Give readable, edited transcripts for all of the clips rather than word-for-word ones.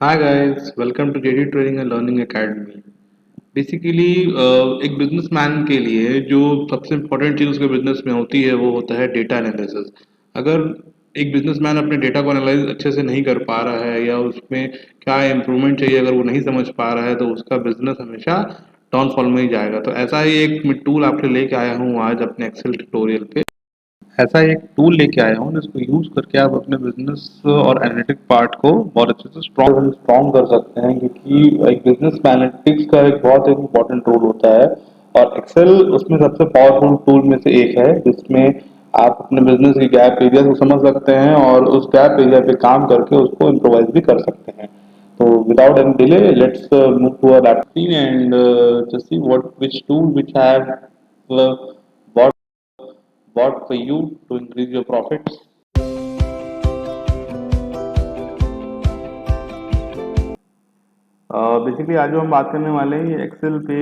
Hi guys, welcome to JD Training and Learning Academy. Basically एक businessman के लिए जो सबसे इम्पोर्टेंट चीज़ उसके बिजनेस में होती है वो होता है डेटा एनालिसिस। अगर एक बिजनेसमैन अपने डेटा को एनालाइज अच्छे से नहीं कर पा रहा है या उसमें क्या इम्प्रूवमेंट चाहिए अगर वो नहीं समझ पा रहा है तो उसका बिजनेस हमेशा डाउनफॉल में ही जाएगा। तो ऐसा ही एक मैं टूल आपके लिए लेके आया हूँ आज अपने एक्सेल ट्यूटोरियल पे। ऐसा एक टूल लेके आया हूँ जिसको यूज करके आप अपने बिजनेस और एनालिटिक पार्ट को बहुत अच्छे से स्ट्रॉन्ग कर सकते हैं, क्योंकि एक बिजनेस में एनालिटिक्स का एक इम्पोर्टेंट रोल होता है। और एक्सेल उसमें सबसे पावरफुल टूल में से एक है जिसमें आप अपने बिजनेस के गैप एरिया को समझ सकते हैं और उस गैप एरिया पे काम करके उसको इम्प्रोवाइज भी कर सकते हैं। तो without any delay, let's move to our lab screen and just see what which tool which I have uh, bought bought for you to increase your profits. Basically आज जो हम बात करने वाले हैं ये एक्सेल पे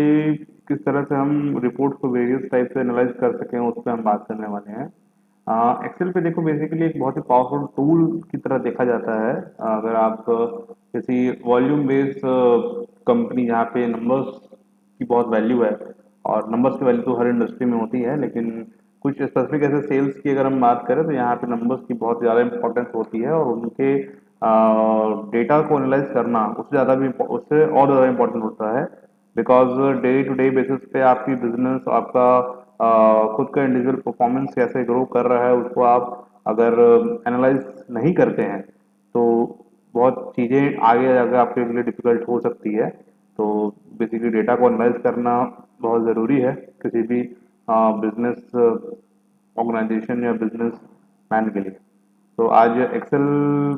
किस तरह से हम रिपोर्ट को वेरियस टाइप से एनालाइज कर सकें उस पर हम बात करने वाले हैं। एक्सेल पे देखो बेसिकली एक बहुत ही पावरफुल टूल की तरह देखा जाता है। अगर आप किसी वॉल्यूम बेस्ड कंपनी जहाँ पे नंबर्स की बहुत वैल्यू है, और नंबर्स की वैल्यू तो हर इंडस्ट्री में होती है, लेकिन कुछ स्पेसिफिक ऐसे सेल्स की अगर हम बात करें तो यहाँ पे नंबर्स की बहुत ज़्यादा इंपॉर्टेंस होती है, और उनके डेटा को एनालाइज करना उससे और ज़्यादा इम्पोर्टेंट होता है। Because day to day basis पे आपकी बिजनेस आपका खुद का इंडिविजुअल परफॉर्मेंस कैसे ग्रो कर रहा है उसको आप अगर एनालाइज नहीं करते हैं तो बहुत चीज़ें आगे जाकर आपके लिए डिफिकल्ट हो सकती है। तो बेसिकली डेटा को एनालाइज करना बहुत ज़रूरी है किसी भी बिजनेस ऑर्गेनाइजेशन या बिजनेस मैन के लिए। तो आज एक्सेल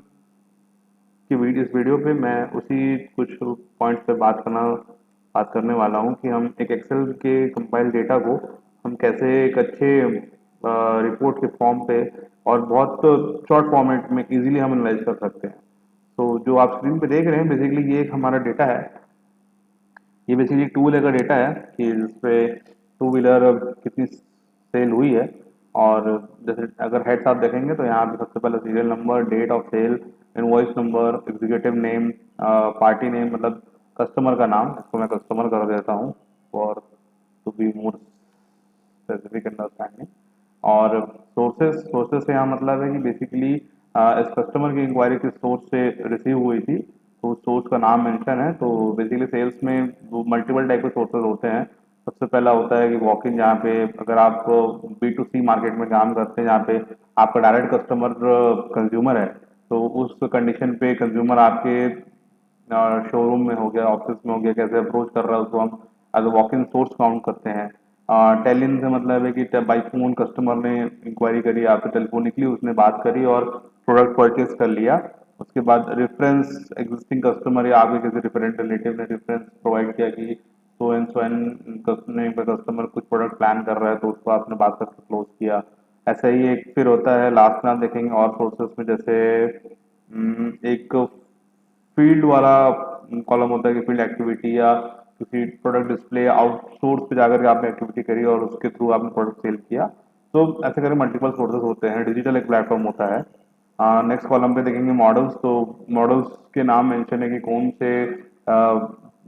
इस वीडियो पे मैं उसी कुछ पॉइंट्स पे बात करने वाला हूँ कि हम एक एक्सेल के कंपाइल डेटा को हम कैसे एक अच्छे रिपोर्ट के फॉर्म पे और बहुत शॉर्ट फॉर्मेट में इजीली हम एनालाइज कर सकते हैं। तो जो आप स्क्रीन पे देख रहे हैं बेसिकली ये एक हमारा डेटा है। ये बेसिकली टू व्हीलर का डेटा है कि जिसपे टू व्हीलर कितनी सेल हुई है। और जैसे अगर हेड्स आप देखेंगे तो यहाँ पे सबसे पहले serial number, date of sale, invoice number, executive name, party name मतलब कस्टमर का नाम, इसको मैं कस्टमर कर देता हूँ for to be more specific understanding. और सोर्सेस से यहाँ मतलब है कि बेसिकली इस कस्टमर की इंक्वायरी किस सोर्स से रिसीव हुई थी तो उस सोर्स का नाम मेंशन है। तो बेसिकली सेल्स में वो मल्टीपल टाइप के सोर्सेज होते हैं। सबसे पहला होता है कि वॉक इन, जहाँ पे अगर आप बी टू सी मार्केट में काम करते हैं जहाँ पे आपका डायरेक्ट कस्टमर कंज्यूमर है, तो उस कंडीशन पे कंज्यूमर आपके शोरूम में हो गया, ऑफिस में हो गया, कैसे अप्रोच कर रहा है उसको हम as a walk in source count करते हैं। टेल इन से मतलब है कि बाई फोन कस्टमर ने इंक्वायरी करी, आपसे टेलीफोनिकली उसने बात करी और प्रोडक्ट परचेज कर लिया। उसके बाद रेफरेंस, एग्जिस्टिंग कस्टमर या आपके किसी डिफरेंट रिलेटिव ने रेफरेंस प्रोवाइड किया कि सो एंड कस्टमर कुछ प्रोडक्ट प्लान कर रहा है तो उसको आपने बात करके क्लोज किया। ऐसा ही एक फिर होता है लास्ट में आप देखेंगे और सोर्सेस में, जैसे एक फील्ड वाला कॉलम होता है कि फील्ड एक्टिविटी या किसी प्रोडक्ट डिस्प्ले आउटसोर्स पे जाकर के आपने एक्टिविटी करी और उसके थ्रू आपने प्रोडक्ट सेल किया। तो ऐसे करके मल्टीपल सोर्सेज होते हैं, डिजिटल एक प्लेटफॉर्म होता है। नेक्स्ट कॉलम पे देखेंगे मॉडल्स। तो मॉडल्स के नाम मेंशन है कि कौन से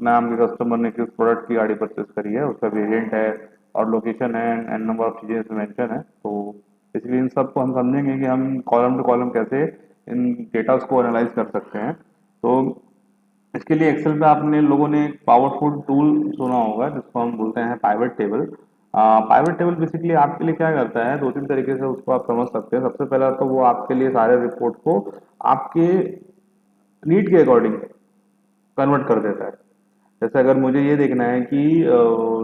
नाम के कस्टमर ने किस प्रोडक्ट की गाड़ी परचेस करी है, उसका वेरिएंट है और लोकेशन है एंड नंबर ऑफ चीज़ें इसमें मेंशन है। तो इसलिए इन सब को हम समझेंगे कि हम कॉलम टू कॉलम कैसे इन डेटा को एनालाइज कर सकते हैं। तो इसके लिए एक्सेल पे आपने लोगों ने एक पावरफुल टूल सुना होगा जिसको हम बोलते हैं pivot table. Pivot table basically आपके लिए क्या करता है, दो तीन तरीके से उसको आप समझ सकते हैं। सबसे पहला तो वो आपके लिए सारे रिपोर्ट को आपके नीड के अकॉर्डिंग कन्वर्ट कर देता है। जैसे अगर मुझे ये देखना है कि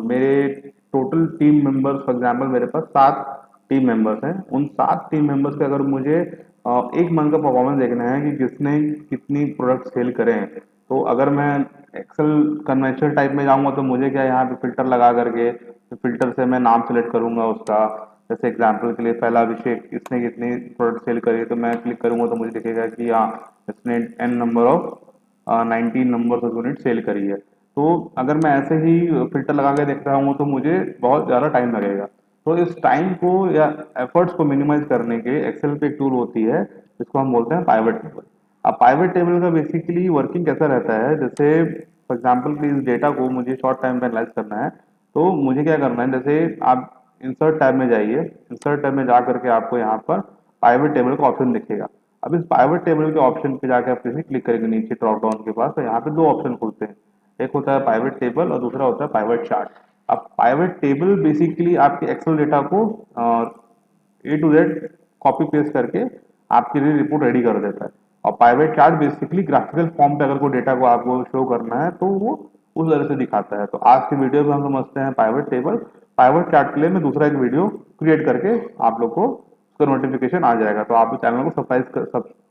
मेरे total team members, for example मेरे पास 7 टीम मेंबर्स हैं, उन 7 टीम मेंबर्स के अगर मुझे एक मंथ का परफॉर्मेंस देखना है कि किसने कितनी प्रोडक्ट सेल करे हैं, तो अगर मैं एक्सेल कन्वेंशनल टाइप में जाऊंगा तो मुझे क्या यहाँ पे फिल्टर लगा करके फिल्टर से मैं नाम सेलेक्ट करूंगा उसका। जैसे एग्जांपल के लिए पहला अभिषेक, इसने कितनी प्रोडक्ट सेल करी है, तो मैं क्लिक करूंगा तो मुझे दिखेगा कि हाँ इसने an number of 19 number of unit sale करी है। तो अगर मैं ऐसे ही फिल्टर लगा के देख रहा हूँ तो मुझे बहुत ज़्यादा टाइम लगेगा। तो इस टाइम को या एफर्ट्स को मिनिमाइज करने के एक्सेल पे एक टूल होती है जिसको हम बोलते हैं पाइवट टेबल। अब पाइवेट टेबल का बेसिकली वर्किंग कैसा रहता है, जैसे फॉर एग्जांपल कि इस डेटा को मुझे शॉर्ट टाइम में एनालाइज करना है, तो मुझे क्या करना है, जैसे आप इंसर्ट टैब में जाइए, इंसर्ट टैब में जा करके आपको यहाँ पर पाइवेट टेबल का ऑप्शन दिखेगा। अब इस पाइवेट टेबल के ऑप्शन पे जाके आप किसी क्लिक करेंगे नीचे ड्रॉप डाउन के पास, तो यहाँ पे दो ऑप्शन खुलते हैं, एक होता है पाइवेट टेबल और दूसरा होता है पाइवेट चार्ट। अब पाइवेट टेबल बेसिकली आपके एक्सेल डेटा को A to Z copy paste करके आपके लिए रिपोर्ट रेडी कर देता है। और pivot chart basically graphical form पे अगर कोई डेटा को आपको शो करना है तो वो उस तरह से दिखाता है। तो आज की वीडियो में हम समझते हैं पाइवेट टेबल। पाइवेट चार्ट के लिए मैं दूसरा एक वीडियो क्रिएट करके आप लोग को उसका नोटिफिकेशन आ जाएगा, तो आप चैनल को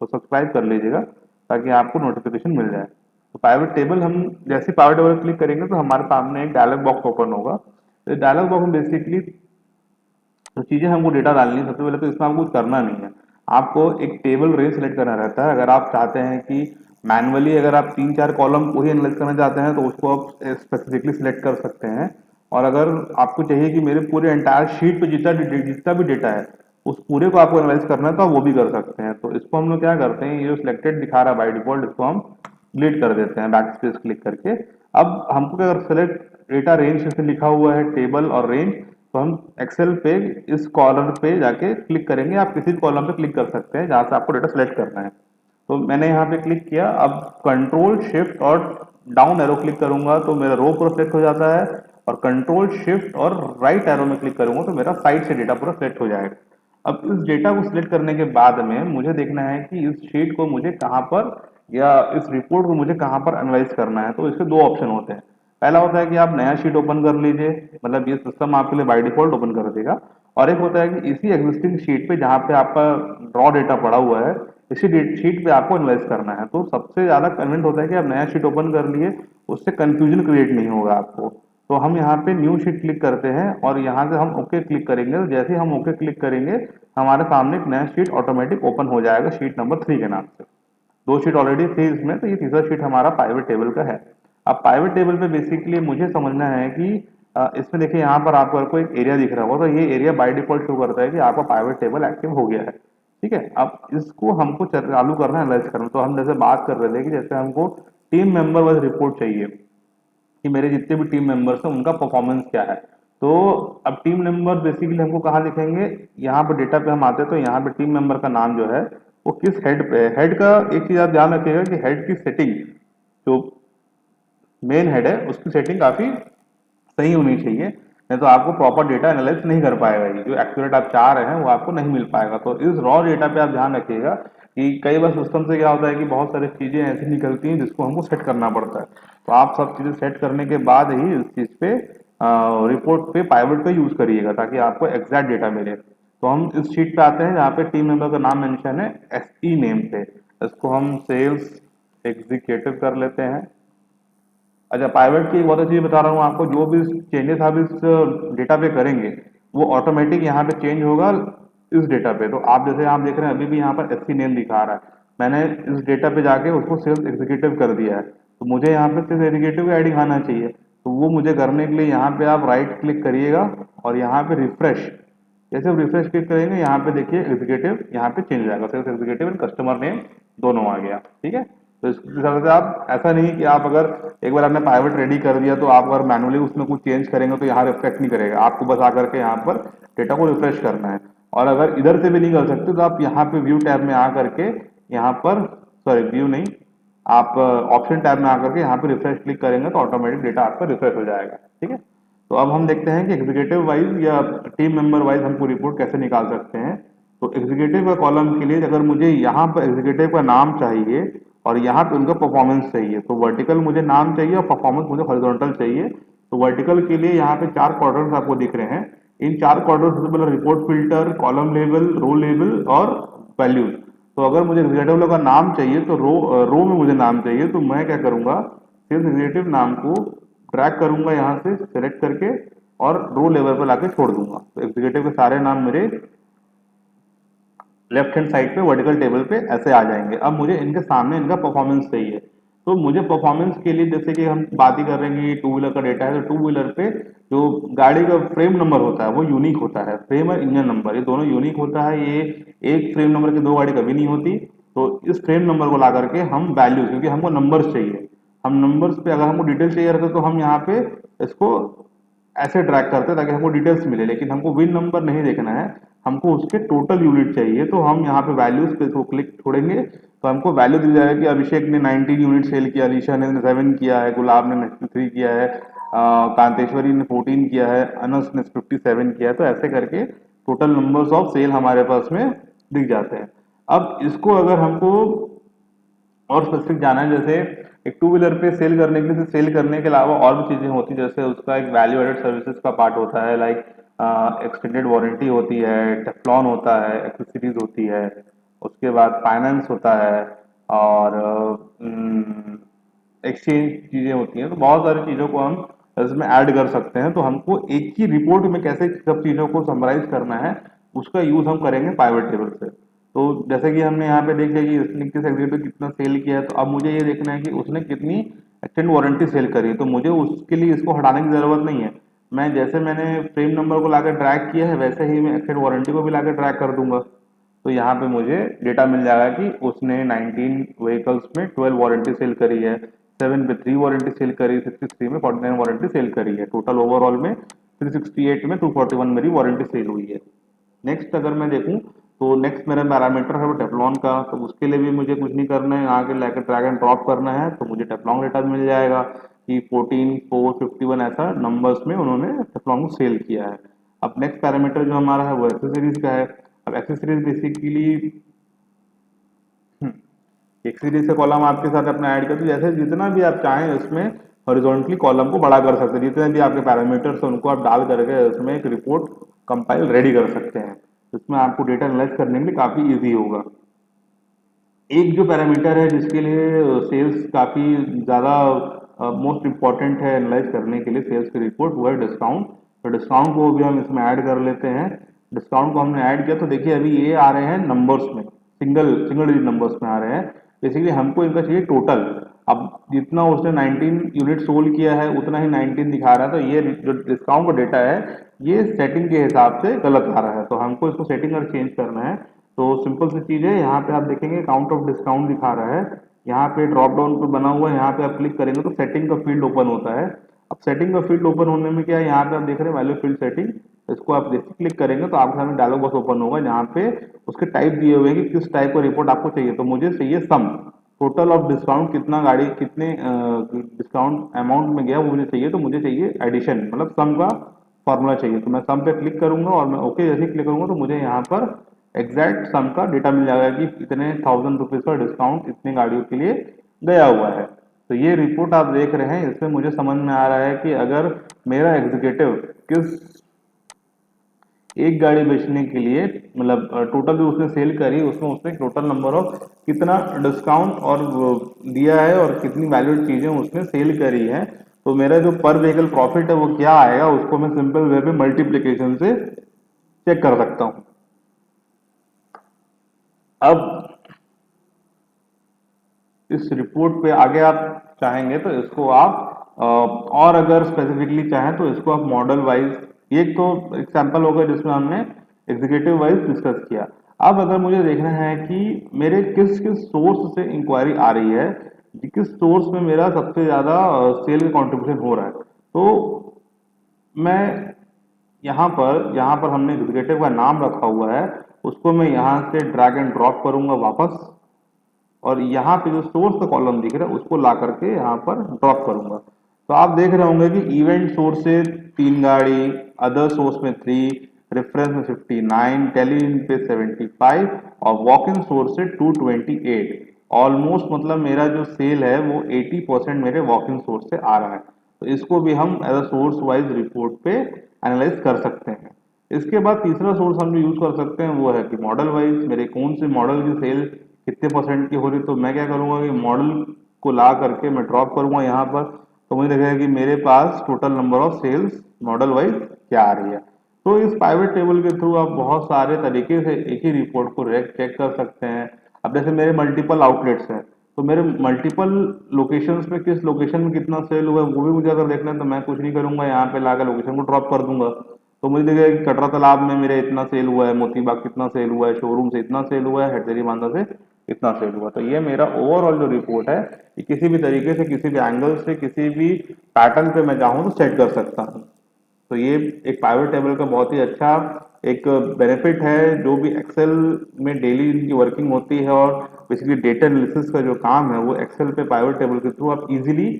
सब्सक्राइब कर लीजिएगा ताकि आपको नोटिफिकेशन मिल जाए। तो पाइवेट टेबल हम जैसे पाइवेट टेबल क्लिक करेंगे तो हमारे सामने एक डायलॉग बॉक्स ओपन होगा। तो डायलॉग बॉक्स में बेसिकली तो चीजें हमको डेटा डालनी है। सबसे पहले तो इसमें आपको कुछ करना नहीं है, आपको एक टेबल रेंज सेलेक्ट करना रहता है। अगर आप चाहते हैं कि मैनुअली अगर आप 3-4 कॉलम को ही एनालाइज करना चाहते हैं तो उसको आप स्पेसिफिकली सिलेक्ट कर सकते हैं। और अगर आपको चाहिए कि मेरे पूरे एंटायर शीट पे जितना भी डेटा है उस पूरे को आपको एनालाइज करना है तो आप वो भी कर सकते हैं। तो इसको हम लोग क्या करते हैं, ये जो सिलेक्टेड दिखा रहा है बाय डिफॉल्ट, इसको हम डिलीट कर देते हैं बैक स्पेस क्लिक करके। अब हमको क्या, सेलेक्ट डेटा रेंज जैसे लिखा हुआ है टेबल और रेंज, तो हम एक्सेल पे इस कॉलम पे जाके क्लिक करेंगे। आप किसी भी कॉलम पे क्लिक कर सकते हैं जहां से आपको डेटा सेलेक्ट करना है। तो मैंने यहाँ पे क्लिक किया, अब कंट्रोल शिफ्ट और डाउन एरो क्लिक करूंगा तो मेरा रो पूरा सेलेक्ट हो जाता है, और कंट्रोल शिफ्ट और राइट एरो में क्लिक करूंगा तो मेरा साइड से डेटा पूरा सेलेक्ट हो जाएगा। अब इस डेटा को सिलेक्ट करने के बाद में मुझे देखना है कि इस शीट को मुझे कहाँ पर या इस रिपोर्ट को मुझे कहाँ पर एनालाइज करना है। तो इसके दो ऑप्शन होते हैं। पहला होता है कि आप नया शीट ओपन कर लीजिए, मतलब ये सिस्टम आपके लिए बाय डिफॉल्ट ओपन कर देगा। और एक होता है कि इसी एग्जिस्टिंग शीट पे जहाँ पे आपका रॉ डेटा पड़ा हुआ है, इसी शीट पे आपको एनालाइज करना है। तो सबसे ज्यादा कन्वीनियंट होता है कि आप नया शीट ओपन कर लिए, उससे कंफ्यूजन क्रिएट नहीं होगा आपको। तो हम यहाँ पे न्यू शीट क्लिक करते हैं और यहाँ से हम ओके क्लिक करेंगे। तो जैसे ही हम ओके क्लिक करेंगे हमारे सामने एक नया शीट ऑटोमेटिक ओपन हो जाएगा शीट नंबर 3 के नाम से। दो शीट ऑलरेडी थी इसमें, तो ये तीसरा शीट हमारा पाइवेट टेबल का है। अब पाइवेट टेबल पे बेसिकली मुझे समझना है कि इसमें देखिए यहाँ पर आपको एक एरिया दिख रहा होगा, तो ये एरिया बाय डिफॉल्ट शो करता है कि आपका पाइवेट टेबल एक्टिव हो गया है। ठीक है, अब इसको हमको चालू करना है, एनालाइज करना। तो हम जैसे बात कर रहे थे कि जैसे हमको टीम मेंबर वाइज रिपोर्ट चाहिए कि मेरे जितने भी टीम मेंबर्स हैं उनका परफॉर्मेंस क्या है। तो अब टीम मेंबर बेसिकली हमको कहाँ दिखेंगे, यहाँ पर डेटा पे हम आते हैं तो यहाँ पे टीम मेंबर का नाम जो है वो किस हेड पे है। हेड का एक चीज आप ध्यान रखिएगा कि हेड की सेटिंग, जो मेन हेड है उसकी सेटिंग काफी सही होनी चाहिए, नहीं तो आपको प्रॉपर डेटा एनालाइज नहीं कर पाएगा। ये जो एक्यूरेट आप चाह रहे हैं वो आपको नहीं मिल पाएगा। तो इस रॉ डेटा पे आप ध्यान रखिएगा कि कई बार सिस्टम से क्या होता है कि बहुत सारी चीजें ऐसी निकलती हैं जिसको हमको सेट करना पड़ता है। तो आप सब चीजें सेट करने के बाद ही इस चीज पे रिपोर्ट पे पाइवट का यूज करिएगा ताकि आपको एग्जैक्ट डेटा मिले। तो हम इस शीट पे आते हैं जहाँ पे टीम मेंबर का नाम मेंशन है एसई नेम पे, इसको हम सेल्स एग्जीक्यूटिव कर लेते हैं। अच्छा, प्राइवेट की एक बहुत अच्छी चीज बता रहा हूँ आपको, जो भी चेंजेस आप इस डेटा पे करेंगे वो ऑटोमेटिक यहाँ पे चेंज होगा इस डेटा पे। तो आप जैसे आप देख रहे हैं अभी भी यहाँ पर एससी नेम दिखा रहा है, मैंने इस डेटा पे जाके उसको सेल्स एग्जीक्यूटिव कर दिया है, तो मुझे यहाँ पे सेल्स एग्जीक्यूटिव का आईडी दिखाना चाहिए। तो वो मुझे करने के लिए यहाँ पे आप राइट क्लिक करिएगा और यहाँ पे रिफ्रेश, जैसे आप रिफ्रेश क्लिक करेंगे यहाँ पे देखिए एग्जीक्यूटिव यहाँ पे चेंज हो जाएगा, sales executive and customer name दोनों आ गया। ठीक है, तो इस हिसाब से आप ऐसा नहीं कि आप अगर एक बार आपने प्राइवेट रेडी कर दिया तो आप अगर मैनुअली उसमें कुछ चेंज करेंगे तो यहाँ रिफ्लेक्ट नहीं करेगा, आपको बस आकर के यहाँ पर डेटा को रिफ्रेश करना है। और अगर इधर से भी नहीं कर सकते तो आप यहाँ पे व्यू टैब में आकर के यहाँ पर, सॉरी व्यू नहीं, आप ऑप्शन टैब में आकर के यहाँ पे रिफ्रेश क्लिक करेंगे तो ऑटोमेटिक डेटा आपका रिफ्रेश हो जाएगा। ठीक है, तो अब हम देखते हैं कि एग्जीक्यूटिव वाइज या टीम मेंबर वाइज हमको रिपोर्ट कैसे निकाल सकते हैं। तो एग्जीक्यूटिव का कॉलम के लिए अगर मुझे यहाँ पर एग्जीक्यूटिव का नाम चाहिए और यहाँ पे उनका परफॉर्मेंस चाहिए, तो वर्टिकल मुझे नाम चाहिए और परफॉर्मेंस मुझे हॉरिजॉन्टल चाहिए। तो वर्टिकल के लिए यहाँ पे 4 क्वाड्रेंट्स आपको दिख रहे हैं। इन 4 क्वाड्रेंट्स सबसे पहले रिपोर्ट फिल्टर, कॉलम लेवल, रो लेवल और वैल्यूज। तो अगर मुझे एग्जीक्यूटिव का नाम चाहिए तो रो में मुझे नाम चाहिए, तो मैं क्या करूंगा, सेल्स एग्जीक्यूटिव नाम को ड्रैग करूंगा यहाँ से सेलेक्ट करके और रो लेवल पर लाके छोड़ दूंगा। तो एग्जीक्यूटिव के सारे नाम मेरे लेफ्ट हैंड साइड पे वर्टिकल टेबल पे ऐसे आ जाएंगे। अब मुझे इनके सामने इनका परफॉर्मेंस चाहिए, तो मुझे परफॉर्मेंस के लिए जैसे कि हम बात ही कर रहे हैं कि टू व्हीलर का डेटा है, तो टू व्हीलर पे जो गाड़ी का फ्रेम नंबर होता है वो यूनिक होता है, फ्रेम और इंजन नंबर ये दोनों यूनिक होता है। ये एक फ्रेम नंबर की दो गाड़ी कभी नहीं होती। तो इस फ्रेम नंबर को ला करके हम वैल्यू, क्योंकि हमको नंबर्स चाहिए, हम नंबर्स पे अगर हमको डिटेल चाहिए रहता तो हम यहाँ पे इसको ऐसे ट्रैक करते ताकि हमको डिटेल्स मिले, लेकिन हमको विन नंबर नहीं देखना है, हमको उसके टोटल यूनिट चाहिए। तो हम यहाँ पे वैल्यूज पे इसको क्लिक छोड़ेंगे तो हमको वैल्यू दी जाएगी कि अभिषेक ने 19 यूनिट सेल किया, अलीशा ने 7 किया है, गुलाब ने 3 किया है, कांतेश्वरी ने 14 किया है, अनस ने 57 किया है। तो ऐसे करके टोटल नंबर्स ऑफ सेल हमारे पास में दिख जाते हैं। अब इसको अगर हमको और स्पेसिफिक जाना है, जैसे एक टू व्हीलर पे सेल करने के लिए, सेल करने के अलावा और भी चीजें होती है, जैसे उसका एक वैल्यू एडेड सर्विसेज का पार्ट होता है, लाइक एक्सटेंडेड वारंटी होती है, टेफ्लॉन होता है, एक्सेसरीज होती है, उसके बाद फाइनेंस होता है, और एक्सचेंज चीजें होती हैं। तो बहुत सारी चीजों को हम इसमें ऐड कर सकते हैं। तो हमको एक ही रिपोर्ट में कैसे सब चीजों को समराइज करना है, उसका यूज हम करेंगे पाइवट टेबल से। तो जैसे कि हमने यहाँ पे देख लिया कि उसने किस एग्जीक्यूटिव कितना सेल किया है, तो अब मुझे ये देखना है कि उसने कितनी एक्सटेंड वारंटी सेल करी है। तो मुझे उसके लिए इसको हटाने की जरूरत नहीं है, मैं जैसे मैंने फ्रेम नंबर को लाकर ट्रैक किया है वैसे ही मैं एक्सटेंड वारंटी को भी लाकर ट्रैक कर दूंगा। तो यहाँ पे मुझे डेटा मिल जाएगा कि उसने 19 व्हीकल्स में 12 वारंटी सेल करी है, 7 पे 3 वारंटी सेल करी, 63 में 49 वारंटी सेल करी है, टोटल ओवरऑल में 368 में 241 मेरी वारंटी सेल हुई है। नेक्स्ट अगर मैं देखूं तो नेक्स्ट मेरा पैरामीटर है वो टेफ्लॉन का। तो उसके लिए भी मुझे कुछ नहीं करना है, आगे लेकर ड्रैग एंड ड्रॉप करना है, तो मुझे टेफ्लॉन डेटा मिल जाएगा कि 14 4 51 ऐसा नंबर्स में उन्होंने टेफ्लॉन को सेल किया है। अब नेक्स्ट पैरामीटर जो हमारा है वो एक्सेसरीज का है। अब एक्सेसरीज बेसिकली एक सीरीज से कॉलम आपके साथ अपना ऐड कर, तो जैसे जितना भी आप चाहें उसमें हॉरिजॉन्टली कॉलम को बड़ा कर सकते हैं, जितने भी आपके पैरामीटर्स हैं उनको आप डाल करके उसमें एक रिपोर्ट कंपाइल रेडी कर सकते हैं। इसमें आपको डेटा एनालाइज करने में काफी इजी होगा। एक जो पैरामीटर है जिसके लिए सेल्स काफी ज्यादा मोस्ट इम्पॉर्टेंट है एनालाइज करने के लिए सेल्स की रिपोर्ट, वो है डिस्काउंट। तो डिस्काउंट को भी हम इसमें ऐड कर लेते हैं। डिस्काउंट को हमने ऐड किया तो देखिए अभी ये आ रहे हैं नंबर्स में, सिंगल सिंगल डिजिट नंबर्स में आ रहे हैं। बेसिकली हमको इनका चाहिए टोटल। अब जितना उसने 19 यूनिट सोल्ड किया है उतना ही 19 दिखा रहा है, तो ये जो डिस्काउंट का डेटा है ये सेटिंग के हिसाब से गलत आ रहा है, तो हमको इसको सेटिंग कर चेंज करना है। तो सिंपल सी चीज है, यहाँ पे आप देखेंगे काउंट ऑफ डिस्काउंट दिखा रहा है, यहाँ पे ड्रॉप डाउन पे बना हुआ है, यहाँ पे आप क्लिक करेंगे तो सेटिंग का फील्ड ओपन होता है। अब सेटिंग का फील्ड ओपन होने में क्या है, यहाँ पे आप देख रहे हैं वैल्यू फील्ड सेटिंग, इसको आप जैसे क्लिक करेंगे तो आपके सामने डायलॉग बॉक्स ओपन होगा जहाँ पे उसके टाइप दिए हुए हैं कि किस टाइप का रिपोर्ट आपको चाहिए। तो मुझे चाहिए सम, टोटल ऑफ डिस्काउंट, कितना गाड़ी कितने डिस्काउंट अमाउंट में गया वो मुझे चाहिए। तो मुझे चाहिए एडिशन, मतलब सम का फॉर्मूला चाहिए। तो मैं सम पे क्लिक करूंगा और मैं ओके जैसे क्लिक करूंगा तो मुझे यहाँ पर एग्जैक्ट सम का डेटा मिल जाएगा कि इतने 1000 रुपीज का डिस्काउंट इतनी गाड़ियों के लिए गया हुआ है। तो ये रिपोर्ट आप देख रहे हैं, इसमें मुझे समझ में आ रहा है कि अगर मेरा एग्जीक्यूटिव किस एक गाड़ी बेचने के लिए, मतलब टोटल जो उसने सेल करी उसमें उसने टोटल नंबर ऑफ कितना डिस्काउंट और दिया है और कितनी वैल्यूड चीजें उसने सेल करी है, तो मेरा जो पर व्हीकल प्रॉफिट है वो क्या आएगा उसको मैं सिंपल वे में मल्टीप्लीकेशन से चेक कर सकता हूँ। अब इस रिपोर्ट पे आगे आप चाहेंगे तो इसको आप और अगर स्पेसिफिकली चाहें तो इसको आप मॉडल वाइज, ये तो एग्जाम्पल होगा जिसमें हमने एग्जीक्यूटिव वाइज डिस्कस किया। अब अगर मुझे देखना है कि मेरे किस किस सोर्स से इंक्वायरी आ रही है, किस सोर्स में मेरा सबसे ज्यादा सेल का कॉन्ट्रीब्यूशन हो रहा है, तो मैं यहाँ पर हमने एग्जीक्यूटिव का नाम रखा हुआ है, उसको मैं यहाँ से ड्रैग एंड ड्रॉप करूंगा वापस, और यहाँ पे जो सोर्स का कॉलम दिख रहा है उसको ला करके यहाँ पर ड्रॉप करूंगा। तो आप देख रहे होंगे कि इवेंट सोर्स से 3 गाड़ी, अदर सोर्स में 3, रेफरेंस में 59, टेलीविजन पे 75 और वॉक इन सोर्स से 228। ऑलमोस्ट मतलब मेरा जो सेल है वो 80% मेरे वॉक इन सोर्स से आ रहा है। तो इसको भी हम as a source wise report पे एनालाइज कर सकते हैं। इसके बाद तीसरा सोर्स हम जो यूज कर सकते हैं वो है कि मॉडल वाइज मेरे कौन से मॉडल की सेल कितने परसेंट की हो रही। तो मैं क्या करूंगा कि मॉडल को ला करके मैं ड्रॉप करूंगा यहाँ पर, तो मुझे दिखेगा कि मेरे पास total number of sales model wise क्या आ रही है। तो इस पाइवट टेबल के थ्रू आप बहुत सारे तरीके से एक ही रिपोर्ट को चेक कर सकते हैं। अब जैसे मेरे मल्टीपल आउटलेट्स हैं, तो मेरे मल्टीपल लोकेशंस में किस लोकेशन में कितना सेल हुआ है वो भी मुझे अगर देखना है, तो मैं कुछ नहीं करूंगा, यहाँ पे लाकर लोकेशन को ड्रॉप कर दूंगा। तो मुझे दिखेगा कि कटरा तालाब में मेरे इतना सेल हुआ है, मोती बाग कितना सेल हुआ है, शोरूम से इतना सेल हुआ है, हेटदेरी बांधा से इतना सेट हुआ। तो ये मेरा ओवरऑल जो रिपोर्ट है, ये किसी भी तरीके से, किसी भी एंगल से, किसी भी पैटर्न पे मैं चाहूँ तो सेट कर सकता हूँ। तो ये एक पाइवट टेबल का बहुत ही अच्छा एक बेनिफिट है, जो भी एक्सेल में डेली इनकी वर्किंग होती है और बेसिकली डेटा एनालिसिस का जो काम है वो एक्सेल पे पाइवट टेबल के थ्रू आप इजीली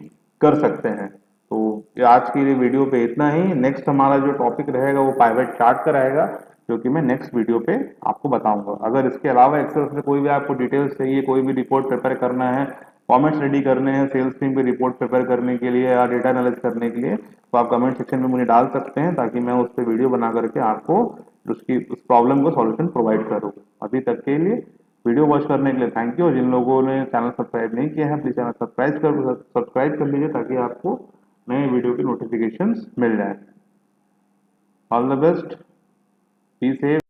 कर सकते हैं। तो ये आज की वीडियो पे इतना ही। नेक्स्ट हमारा जो टॉपिक रहेगा वो पाइवट चार्ट का रहेगा, जो कि मैं नेक्स्ट वीडियो पे आपको बताऊंगा। अगर इसके अलावा एक्सेल से कोई भी आपको डिटेल्स चाहिए, कोई भी रिपोर्ट प्रिपेयर करना है, कमेंट्स रेडी करने हैं सेल्स टीम पे रिपोर्ट प्रिपेयर करने के लिए या डेटा एनालिसिस करने के लिए, तो आप कमेंट सेक्शन में मुझे डाल सकते हैं, ताकि मैं उस पर वीडियो बना करके आपको उसकी उस प्रॉब्लम को सॉल्यूशन प्रोवाइड करूँ। अभी तक के लिए वीडियो वॉच करने के लिए थैंक यू। जिन लोगों ने चैनल सब्सक्राइब नहीं किया है, प्लीज चैनल सब्सक्राइब कर लीजिए, ताकि आपको नए वीडियो की नोटिफिकेशन मिल जाए। All the best, be safe.